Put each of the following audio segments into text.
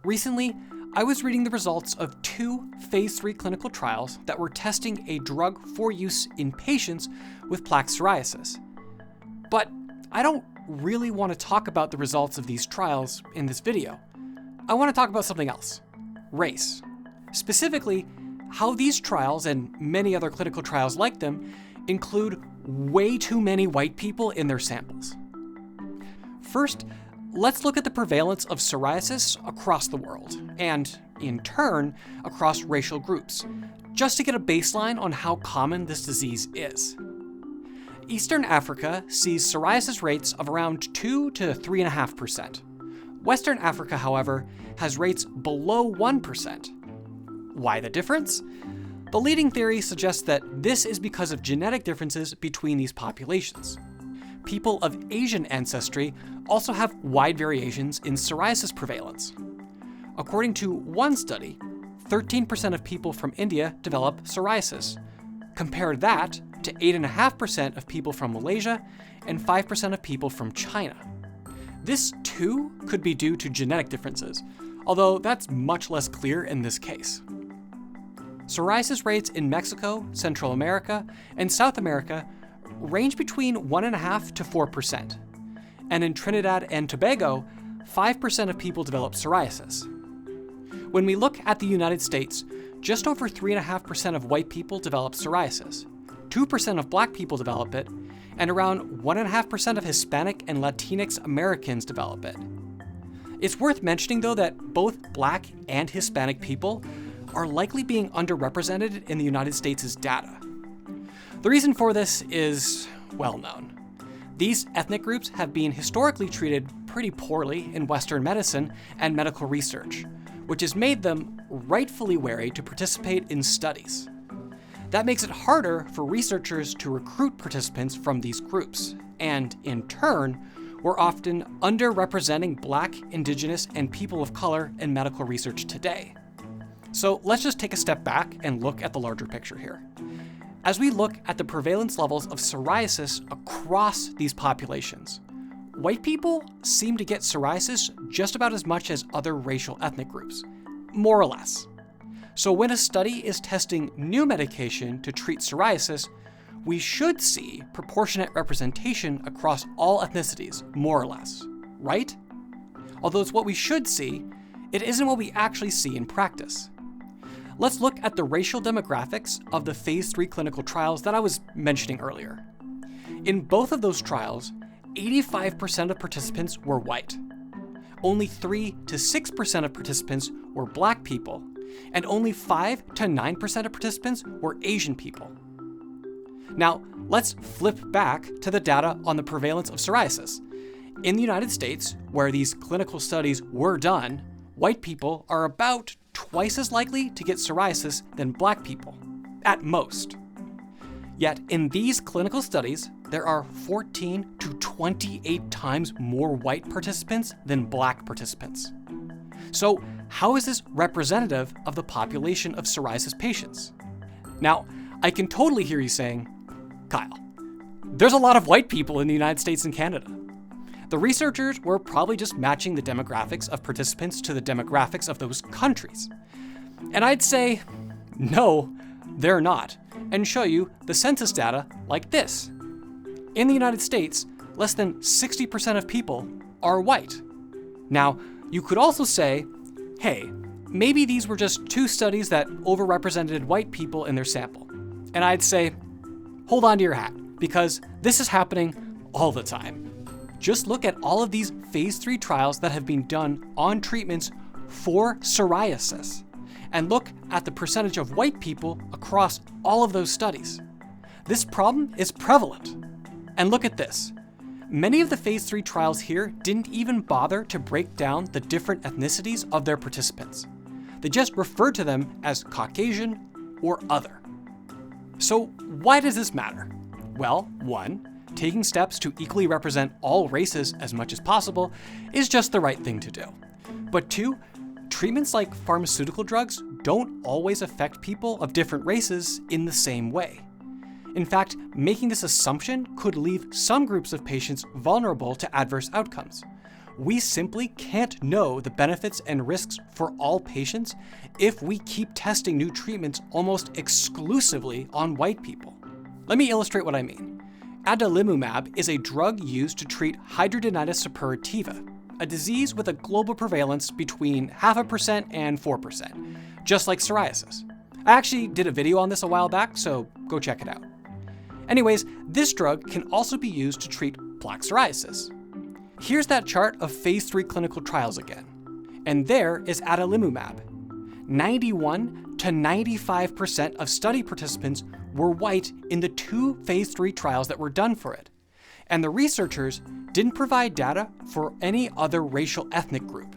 Recently, I was reading the results of 2 phase 3 clinical trials that were testing a drug for use in patients with plaque psoriasis. But I don't really want to talk about the results of these trials in this video. I want to talk about something else: race. Specifically, how these trials and many other clinical trials like them include way too many white people in their samples. First, let's look at the prevalence of psoriasis across the world, and in turn, across racial groups, just to get a baseline on how common this disease is. Eastern Africa sees psoriasis rates of around 2 to 3.5%. Western Africa, however, has rates below 1%. Why the difference? The leading theory suggests that this is because of genetic differences between these populations. People of Asian ancestry also have wide variations in psoriasis prevalence. According to one study, 13% of people from India develop psoriasis. Compare that to 8.5% of people from Malaysia and 5% of people from China. This too could be due to genetic differences, although that's much less clear in this case. Psoriasis rates in Mexico, Central America, and South America range between 1.5% to 4%. And in Trinidad and Tobago, 5% of people develop psoriasis. When we look at the United States, just over 3.5% of white people develop psoriasis, 2% of black people develop it, and around 1.5% of Hispanic and Latinx Americans develop it. It's worth mentioning, though, that both black and Hispanic people are likely being underrepresented in the United States' data. The reason for this is well known. These ethnic groups have been historically treated pretty poorly in Western medicine and medical research, which has made them rightfully wary to participate in studies. That makes it harder for researchers to recruit participants from these groups, and in turn, we're often underrepresenting Black, Indigenous, and people of color in medical research today. So let's just take a step back and look at the larger picture here. As we look at the prevalence levels of psoriasis across these populations, white people seem to get psoriasis just about as much as other racial ethnic groups, more or less. So when a study is testing new medication to treat psoriasis, we should see proportionate representation across all ethnicities, more or less, right? Although it's what we should see, it isn't what we actually see in practice. Let's look at the racial demographics of the phase 3 clinical trials that I was mentioning earlier. In both of those trials, 85% of participants were white. Only 3 to 6% of participants were black people, and only 5 to 9% of participants were Asian people. Now, let's flip back to the data on the prevalence of psoriasis. In the United States, where these clinical studies were done, white people are about twice as likely to get psoriasis than black people, at most. Yet in these clinical studies, there are 14 to 28 times more white participants than black participants. So how is this representative of the population of psoriasis patients? Now, I can totally hear you saying, Kyle, there's a lot of white people in the United States and Canada. The researchers were probably just matching the demographics of participants to the demographics of those countries. And I'd say, no, they're not, and show you the census data like this. In the United States, less than 60% of people are white. Now, you could also say, hey, maybe these were just 2 studies that overrepresented white people in their sample. And I'd say, hold on to your hat, because this is happening all the time. Just look at all of these phase 3 trials that have been done on treatments for psoriasis, and look at the percentage of white people across all of those studies. This problem is prevalent. And look at this. Many of the phase 3 trials here didn't even bother to break down the different ethnicities of their participants. They just referred to them as Caucasian or other. So why does this matter? Well, 1, taking steps to equally represent all races as much as possible is just the right thing to do. But 2, treatments like pharmaceutical drugs don't always affect people of different races in the same way. In fact, making this assumption could leave some groups of patients vulnerable to adverse outcomes, we simply can't know the benefits and risks for all patients if we keep testing new treatments almost exclusively on white people. Let me illustrate what I mean. Adalimumab is a drug used to treat hidradenitis suppurativa, a disease with a global prevalence between 0.5% and 4%, just like psoriasis. I actually did a video on this a while back, so go check it out. Anyways, this drug can also be used to treat plaque psoriasis. Here's that chart of phase 3 clinical trials again. And there is adalimumab. 91 to 95% of study participants were white in the 2 phase 3 trials that were done for it. And the researchers didn't provide data for any other racial ethnic group.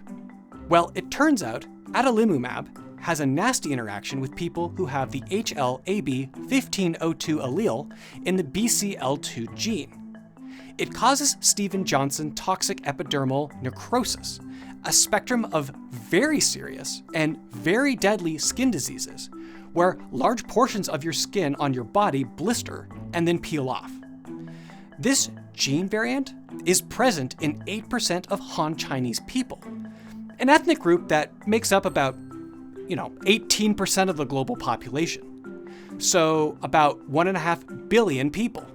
Well, it turns out adalimumab has a nasty interaction with people who have the HLA-B1502 allele in the BCL2 gene. It causes Stevens-Johnson toxic epidermal necrosis, a spectrum of very serious and very deadly skin diseases, where large portions of your skin on your body blister and then peel off. This gene variant is present in 8% of Han Chinese people, an ethnic group that makes up about 18% of the global population, so about 1.5 billion people.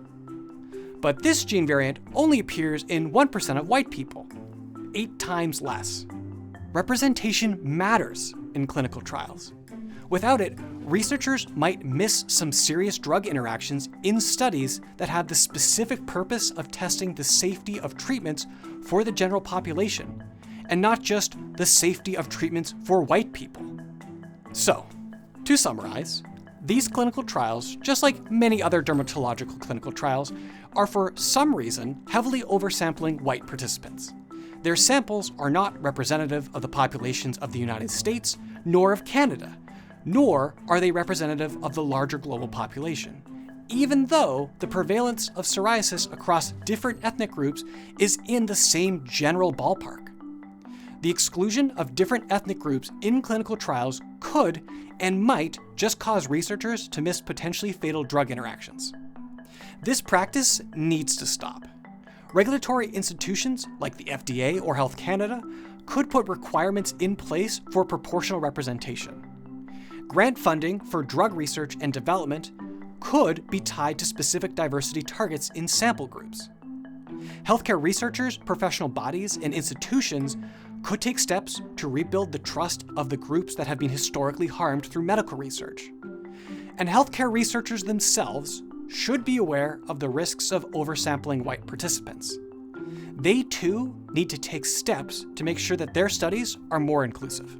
But this gene variant only appears in 1% of white people, 8 times less. Representation matters in clinical trials. Without it, researchers might miss some serious drug interactions in studies that have the specific purpose of testing the safety of treatments for the general population, and not just the safety of treatments for white people. So, to summarize, these clinical trials, just like many other dermatological clinical trials, are for some reason heavily oversampling white participants. Their samples are not representative of the populations of the United States, nor of Canada, nor are they representative of the larger global population, even though the prevalence of psoriasis across different ethnic groups is in the same general ballpark. The exclusion of different ethnic groups in clinical trials could and might just cause researchers to miss potentially fatal drug interactions. This practice needs to stop. Regulatory institutions like the FDA or Health Canada could put requirements in place for proportional representation. Grant funding for drug research and development could be tied to specific diversity targets in sample groups. Healthcare researchers, professional bodies, and institutions could take steps to rebuild the trust of the groups that have been historically harmed through medical research. And healthcare researchers themselves should be aware of the risks of oversampling white participants. They too need to take steps to make sure that their studies are more inclusive.